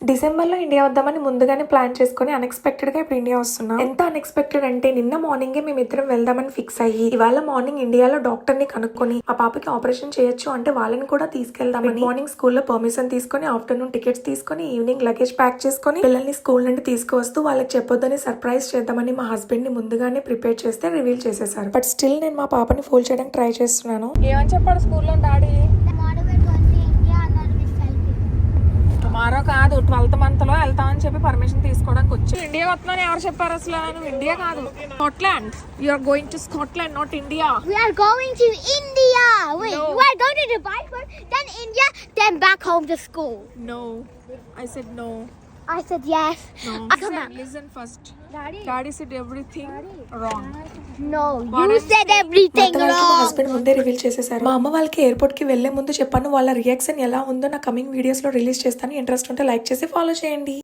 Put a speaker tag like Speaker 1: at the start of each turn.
Speaker 1: December లో India వద్దామని ముందుగానే ప్లాన్ చేసుకుని అన్ఎక్స్పెక్టెడ్ గా ఇప్పుడు ఇండియా వస్తున్నాం. ఎంత అన్ఎక్స్పెక్టెడ్ అంటే నిన్న మార్నింగే మేము ఇద్దరం వెళ్దామని ఫిక్స్ అయ్యి ఇవాళ మార్నింగ్ ఇండియాలో డాక్టర్ ని కనుక్కొని ఆ పాపకి ఆపరేషన్ చేయొచ్చు అంటే వాళ్ళని కూడా తీసుకెళ్దామని మార్నింగ్ స్కూల్లో పర్మిషన్ తీసుకొని ఆఫ్టర్నూన్ టికెట్స్ తీసుకొని ఈవినింగ్ లగేజ్ ప్యాక్ చేసుకొని పిల్లల్ని స్కూల్ నుండి తీసుకువస్తూ వాళ్ళకి చెప్పొద్దని సర్ప్రైజ్ చేద్దామని మా హస్బెండ్ ని ముందుగానే ప్రిపేర్ చేస్తే రివీల్ చేసేసారు. బట్ స్టిల్ నేను మా పాపని ఫోల్డ్ చేయడానికి ట్రై చేస్తున్నాను.
Speaker 2: ఏమని చెప్పాడు స్కూల్లో డాడీ? టుమారో కాదు 12th month లో వెళ్తామని చెప్పి పర్మిషన్ తీసుకోవడానికి వచ్చి ఇండియా వస్తున్నాను ఎవరు చెప్పారు అసలు? నువ్వు ఇండియా కాదు, Scotland. You are going to Scotland, not India.
Speaker 3: We are going to India. Wait,
Speaker 2: No.
Speaker 3: you are going to Dubai first, then India, then back home to school.
Speaker 2: No, I said no.
Speaker 3: I said yes.
Speaker 2: No. Listen first. Daddy said everything wrong.
Speaker 3: No,
Speaker 2: What
Speaker 3: you
Speaker 2: I'm
Speaker 3: said everything
Speaker 1: మా
Speaker 3: wrong.
Speaker 1: Husband ముందే reveal చేసేసారు. మా అమ్మ వాళ్ళకి airport కి వెళ్లే ముందు చెప్పాను. వాళ్ళ రియాక్షన్ ఎలా ఉందో నా కమింగ్ వీడియోస్ లో రిలీజ్ చేస్తాను. ఇంట్రెస్ట్ ఉంటే లైక్ చేసి ఫాలో చేయండి.